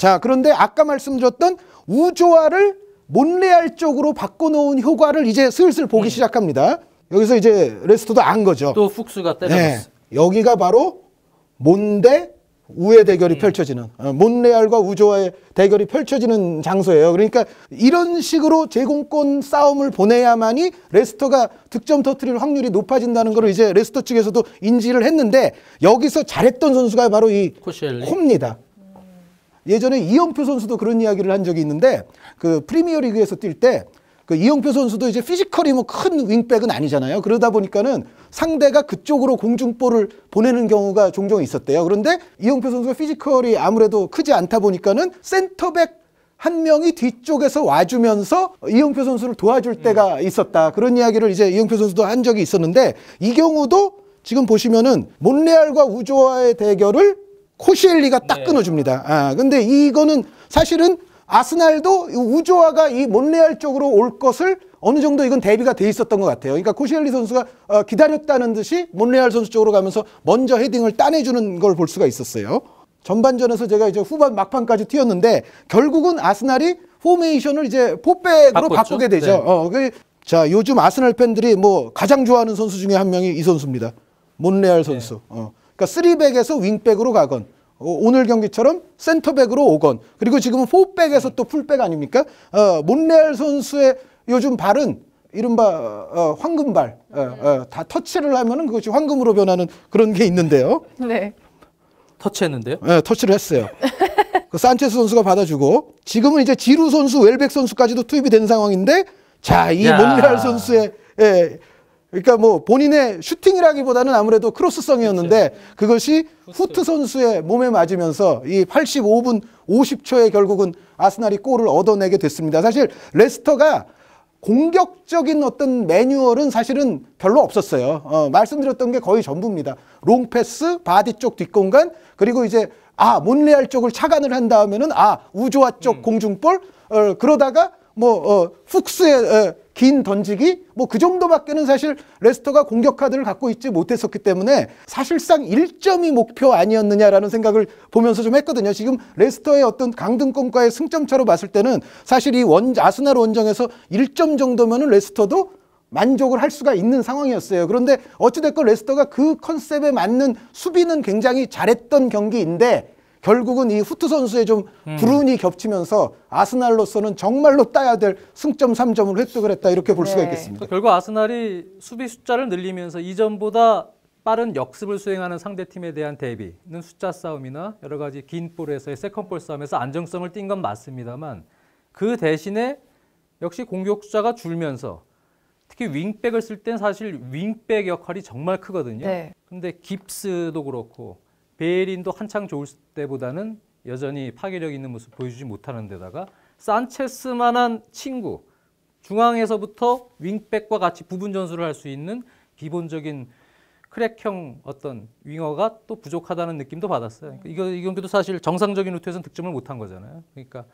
자, 그런데 아까 말씀드렸던 우조화를 몬레알 쪽으로 바꿔놓은 효과를 이제 슬슬 보기 시작합니다. 여기서 이제 레스터도 안 거죠. 또 훅스가 때려봤어. 네, 여기가 바로 몬대 우의 대결이 펼쳐지는, 몬레알과 우조화의 대결이 펼쳐지는 장소예요. 그러니까 이런 식으로 제공권 싸움을 보내야만이 레스터가 득점 터뜨릴 확률이 높아진다는 걸 이제 레스터 측에서도 인지를 했는데, 여기서 잘했던 선수가 바로 이 코시엘리. 홈입니다. 예전에 이영표 선수도 그런 이야기를 한 적이 있는데, 그 프리미어 리그에서 뛸 때 그 이영표 선수도 이제 피지컬이 뭐 큰 윙백은 아니잖아요. 그러다 보니까는 상대가 그쪽으로 공중볼을 보내는 경우가 종종 있었대요. 그런데 이영표 선수가 피지컬이 아무래도 크지 않다 보니까는 센터백 한 명이 뒤쪽에서 와주면서 이영표 선수를 도와줄 때가 있었다. 그런 이야기를 이제 이영표 선수도 한 적이 있었는데, 이 경우도 지금 보시면은 몬레알과 우조화의 대결을 코시엘리가 딱 끊어줍니다. 근데 이거는 사실은 아스날도 우조화가 이 몬레알 쪽으로 올 것을 어느 정도 이건 대비가 돼 있었던 것 같아요. 그러니까 코시엘리 선수가 기다렸다는 듯이 몬레알 선수 쪽으로 가면서 먼저 헤딩을 따내주는 걸 볼 수가 있었어요. 전반전에서 제가 이제 후반 막판까지 튀었는데, 결국은 아스날이 포메이션을 이제 포백으로 바꾸게 되죠. 네. 자, 요즘 아스날 팬들이 뭐 가장 좋아하는 선수 중에 한 명이 이 선수입니다. 몬레알 선수. 네. 그러니까 3백에서 윙백으로 가건, 오늘 경기처럼 센터백으로 오건, 그리고 지금은 4백에서 또 풀백 아닙니까? 몬레알 선수의 요즘 발은 이른바 황금발, 다 터치를 하면은 그것이 황금으로 변하는 그런 게 있는데요. 네. 터치했는데요? 네, 터치를 했어요. 그 산체스 선수가 받아주고, 지금은 이제 지루 선수, 웰백 선수까지도 투입이 된 상황인데, 자, 이 몬레알 선수의, 그러니까 뭐 본인의 슈팅이라기보다는 아무래도 크로스성이었는데, 그것이 후트 선수의 몸에 맞으면서 이 85분 50초에 결국은 아스날이 골을 얻어내게 됐습니다. 사실 레스터가 공격적인 어떤 매뉴얼은 사실은 별로 없었어요. 말씀드렸던 게 거의 전부입니다. 롱패스, 바디 쪽 뒷공간, 그리고 이제 몬레알 쪽을 차간을 한 다음에는 우조화 쪽 공중볼, 그러다가 뭐 훅스의 긴 던지기, 뭐 그 정도밖에는 사실 레스터가 공격 카드를 갖고 있지 못했었기 때문에 사실상 1점이 목표 아니었느냐라는 생각을 보면서 좀 했거든요. 지금 레스터의 어떤 강등권과의 승점차로 봤을 때는 사실 이 아스날 원정에서 1점 정도면은 레스터도 만족을 할 수가 있는 상황이었어요. 그런데 어찌됐건 레스터가 그 컨셉에 맞는 수비는 굉장히 잘했던 경기인데, 결국은 이 후트 선수의 좀 불운이 겹치면서 아스날로서는 정말로 따야 될 승점 3점을 획득을 했다, 이렇게 볼 수가 있겠습니다. 결국 아스날이 수비 숫자를 늘리면서 이전보다 빠른 역습을 수행하는 상대팀에 대한 대비는 숫자 싸움이나 여러 가지 긴 볼에서의 세컨볼 싸움에서 안정성을 띈 건 맞습니다만, 그 대신에 역시 공격 숫자가 줄면서 특히 윙백을 쓸 땐 사실 윙백 역할이 정말 크거든요. 근데 깁스도 그렇고 베일린도 한창 좋을 때보다는 여전히 파괴력 있는 모습 보여주지 못하는 데다가 산체스만한 친구, 중앙에서부터 윙백과 같이 부분 전술을 할 수 있는 기본적인 크랙형 어떤 윙어가 또 부족하다는 느낌도 받았어요. 이 경기도 사실 정상적인 루트에서는 득점을 못한 거잖아요. 그러니까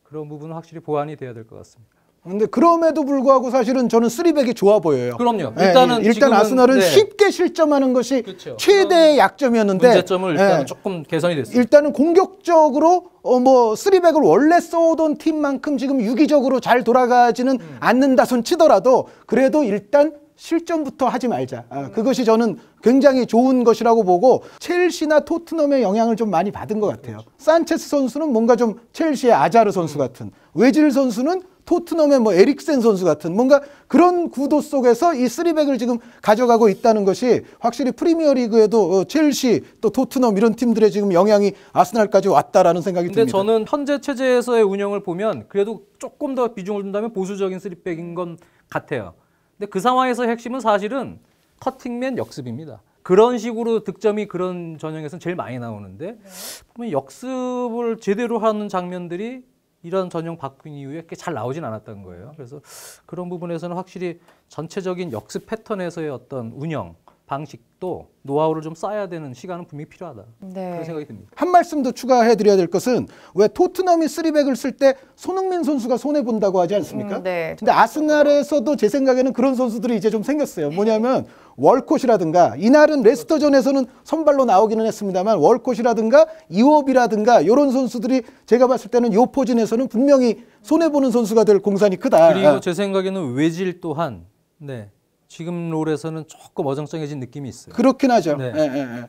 그런 부분은 확실히 보완이 돼야 될 것 같습니다. 근데 그럼에도 불구하고 사실은 저는 3백이 좋아 보여요. 그럼요. 일단 아스날은 쉽게 실점하는 것이 최대의 약점이었는데, 문제점을 일단 조금 개선이 됐어요. 일단은 공격적으로 뭐 3백을 원래 써오던 팀만큼 지금 유기적으로 잘 돌아가지는 않는다 손 치더라도, 그래도 일단 실점부터 하지 말자. 그것이 저는 굉장히 좋은 것이라고 보고, 첼시나 토트넘의 영향을 좀 많이 받은 것 같아요. 산체스 선수는 뭔가 좀 첼시의 아자르 선수 같은, 외질 선수는 토트넘의 뭐 에릭센 선수 같은 뭔가 그런 구도 속에서 이 3백을 지금 가져가고 있다는 것이 확실히 프리미어 리그에도 첼시 또 토트넘 이런 팀들의 지금 영향이 아스날까지 왔다라는 생각이 듭니다. 근데 저는 현재 체제에서의 운영을 보면 그래도 조금 더 비중을 둔다면 보수적인 3백인 건 같아요. 근데 그 상황에서의 핵심은 사실은 커팅맨 역습입니다. 그런 식으로 득점이 그런 전형에서는 제일 많이 나오는데, 보면 역습을 제대로 하는 장면들이 이런 전형 바뀐 이후에 그렇게 잘 나오진 않았던 거예요. 그래서 그런 부분에서는 확실히 전체적인 역습 패턴에서의 어떤 운영, 방식도 노하우를 좀 쌓아야 되는 시간은 분명히 필요하다. 네. 그런 생각이 듭니다. 한 말씀 더 추가해 드려야 될 것은 왜 토트넘이 3백을 쓸 때 손흥민 선수가 손해 본다고 하지 않습니까? 네. 근데 아스날에서도 제 생각에는 그런 선수들이 이제 좀 생겼어요. 뭐냐면 월콧이라든가 이날은 레스터전에서는 선발로 나오기는 했습니다만 월콧이라든가 이워비라든가 이런 선수들이 제가 봤을 때는 이 포진에서는 분명히 손해 보는 선수가 될 공산이 크다. 그리고 제 생각에는 외질 또한 네, 지금 롤에서는 조금 어정쩡해진 느낌이 있어요. 그렇긴 하죠. 네. 예, 예, 예.